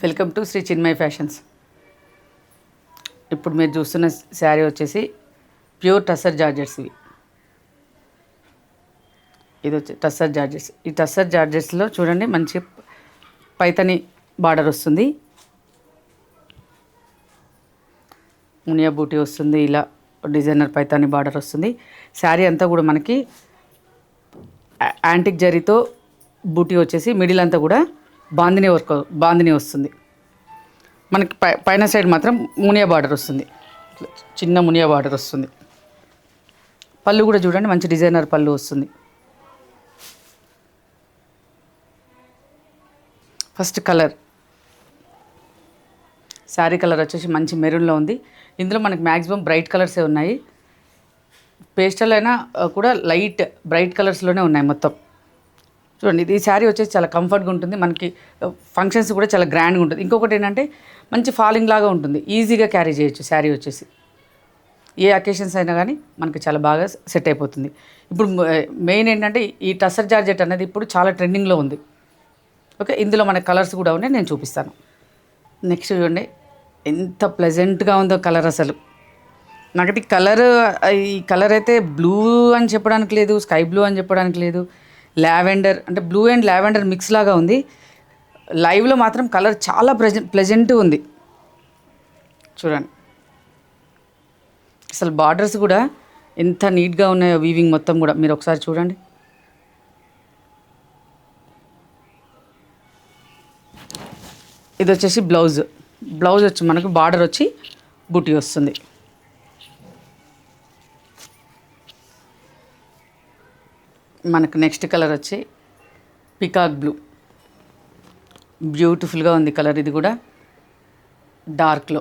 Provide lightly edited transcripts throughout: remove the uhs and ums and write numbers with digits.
Welcome to Shri Chinmay fashions. ఇప్పుడు మీరు చూస్తున్న శారీ వచ్చేసి ప్యూర్ టస్సర్ జార్జెట్స్. ఇది వచ్చి టస్సర్ జార్జెట్స్. ఈ టస్సర్ జార్జెట్స్లో చూడండి మంచి పైతని బార్డర్ వస్తుంది, మునియా బూటీ వస్తుంది, ఇలా డిజైనర్ పైతాని బార్డర్ వస్తుంది. శారీ అంతా కూడా మనకి యాంటిక్ జరీతో బూటీ వచ్చేసి మిడిల్ అంతా కూడా బాందిని వస్తుంది. మనకి పైన సైడ్ మాత్రం మునియా బార్డర్ వస్తుంది, చిన్న మునియా బార్డర్ వస్తుంది. పళ్ళు కూడా చూడండి మంచి డిజైనర్ పళ్ళు వస్తుంది. ఫస్ట్ కలర్, శారీ కలర్ వచ్చేసి మంచి మెరూన్లో ఉంది. ఇందులో మనకి మ్యాక్సిమం బ్రైట్ కలర్సే ఉన్నాయి. పేస్టల్ అయినా కూడా లైట్ బ్రైట్ కలర్స్లోనే ఉన్నాయి మొత్తం. చూడండి, ఈ శారీ వచ్చేసి చాలా కంఫర్ట్గా ఉంటుంది. మనకి ఫంక్షన్స్ కూడా చాలా గ్రాండ్గా ఉంటుంది. ఇంకొకటి ఏంటంటే మంచి ఫాలింగ్ లాగా ఉంటుంది, ఈజీగా క్యారీ చేయొచ్చు. శారీ వచ్చేసి ఏ అకేషన్స్ అయినా కానీ మనకి చాలా బాగా సెట్ అయిపోతుంది. ఇప్పుడు మెయిన్ ఏంటంటే ఈ టస్సర్ జార్జెట్ అనేది ఇప్పుడు చాలా ట్రెండింగ్లో ఉంది. ఓకే, ఇందులో మన కలర్స్ కూడా ఉన్నాయి, నేను చూపిస్తాను. నెక్స్ట్ చూడండి ఎంత ప్లెజెంట్గా ఉందో కలర్. అసలు నాకైతే ఈ కలర్ అయితే బ్లూ అని చెప్పడానికి లేదు, స్కై బ్లూ అని చెప్పడానికి లేదు, లావెండర్ అంటే బ్లూ అండ్ లావెండర్ మిక్స్ లాగా ఉంది. లైవ్లో మాత్రం కలర్ చాలా ప్లెజెంట్గా ఉంది. చూడండి అసలు బార్డర్స్ కూడా ఎంత నీట్గా ఉన్నాయో, వీవింగ్ మొత్తం కూడా మీరు ఒకసారి చూడండి. ఇది వచ్చేసి బ్లౌజ్ వచ్చి మనకు బార్డర్ వచ్చి బూటీ వస్తుంది. మనకు నెక్స్ట్ కలర్ వచ్చి పికాక్ బ్లూ, బ్యూటిఫుల్గా ఉంది కలర్. ఇది కూడా డార్క్లో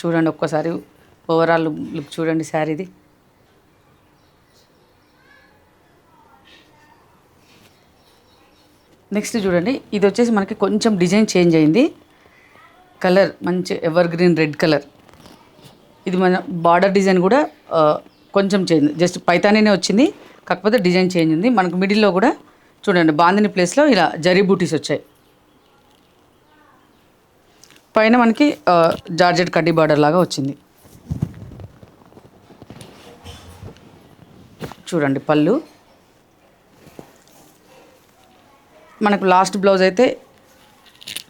చూడండి. ఒక్కసారి ఓవరాల్ లుక్ చూడండి శారీది. నెక్స్ట్ చూడండి, ఇది వచ్చేసి మనకి కొంచెం డిజైన్ చేంజ్ అయింది. కలర్ మంచి ఎవర్ గ్రీన్ రెడ్ కలర్. ఇది మన బార్డర్ డిజైన్ కూడా కొంచెం చేంజ్, జస్ట్ పైతానీనే వచ్చింది, కాకపోతే డిజైన్ చేంజ్ ఉంది. మనకు మిడిల్లో కూడా చూడండి బాందిని ప్లేస్లో ఇలా జరీ బూటీస్ వచ్చాయి. పైన మనకి జార్జెట్ కడ్డీ బార్డర్ లాగా వచ్చింది. చూడండి పళ్ళు. మనకు లాస్ట్ బ్లౌజ్ అయితే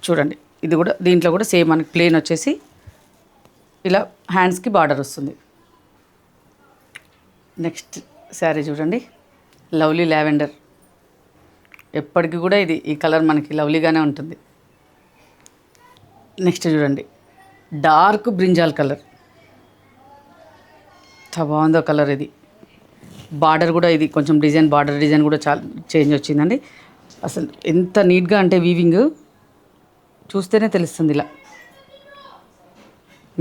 చూడండి, ఇది కూడా దీంట్లో కూడా సేమ్ మనకి ప్లెయిన్ వచ్చేసి ఇలా హ్యాండ్స్కి బార్డర్ వస్తుంది. నెక్స్ట్ శారీ చూడండి, లవ్లీ లావెండర్. ఎప్పటికీ కూడా ఈ కలర్ మనకి లవ్లీగానే ఉంటుంది. నెక్స్ట్ చూడండి డార్క్ బ్రింజాల్ కలర్, చాలా బాగుందో కలర్. ఇది బార్డర్ కూడా ఇది కొంచెం బార్డర్ డిజైన్ కూడా చాలా చేంజ్ వచ్చిందండి. అసలు ఎంత నీట్గా అంటే వీవింగ్ చూస్తేనే తెలుస్తుంది. ఇలా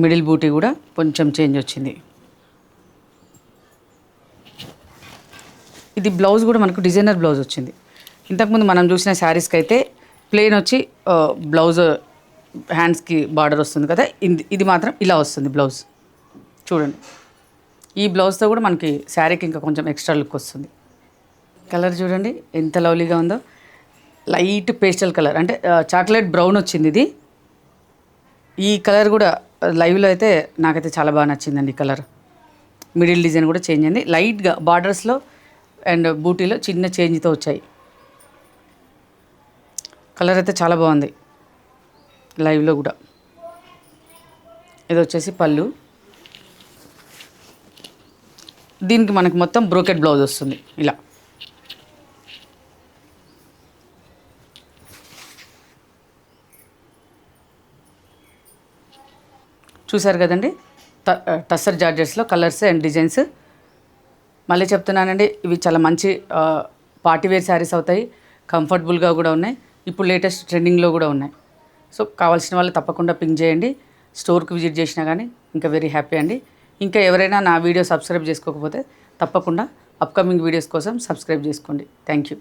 మిడిల్ బూటీ కూడా కొంచెం చేంజ్ వచ్చింది. ఇది బ్లౌజ్ కూడా మనకు డిజైనర్ బ్లౌజ్ వచ్చింది. ఇంతకుముందు మనం చూసిన శారీస్కి అయితే ప్లెయిన్ వచ్చి బ్లౌజ్ హ్యాండ్స్కి బార్డర్ వస్తుంది కదా, ఇది మాత్రం ఇలా వస్తుంది బ్లౌజ్. చూడండి ఈ బ్లౌజ్తో కూడా మనకి శారీకి ఇంకా కొంచెం ఎక్స్ట్రా లుక్ వస్తుంది. కలర్ చూడండి ఎంత లవ్లీగా ఉందో. లైట్ పేస్టల్ కలర్ అంటే చాక్లెట్ బ్రౌన్ వచ్చింది ఇది. ఈ కలర్ కూడా లైవ్లో అయితే నాకైతే చాలా బాగా నచ్చిందండి. ఈ కలర్ మిడిల్ డిజైన్ కూడా చేంజ్ అయింది. లైట్గా బార్డర్స్లో అండ్ బూటీలో చిన్న చేంజ్తో వచ్చాయి. కలర్ అయితే చాలా బాగుంది లైవ్లో కూడా. ఇది వచ్చేసి పళ్ళు. దీనికి మనకి మొత్తం బ్రోకెట్ బ్లౌజ్ వస్తుంది ఇలా. చూసారు కదండి టస్సర్ జార్జెట్స్లో కలర్స్ అండ్ డిజైన్స్. మళ్ళీ చెప్తున్నానండి, ఇవి చాలా మంచి పార్టీవేర్ శారీస్ అవుతాయి, కంఫర్టబుల్గా కూడా ఉన్నాయి, ఇప్పుడు లేటెస్ట్ ట్రెండింగ్లో కూడా ఉన్నాయి. సో కావాల్సిన వాళ్ళు తప్పకుండా పింక్ చేయండి. స్టోర్కి విజిట్ చేసినా కానీ ఇంకా వెరీ హ్యాపీ అండి. ఇంకా ఎవరైనా నా వీడియో సబ్స్క్రైబ్ చేసుకోకపోతే తప్పకుండా అప్కమింగ్ వీడియోస్ కోసం సబ్స్క్రైబ్ చేసుకోండి. Thank you.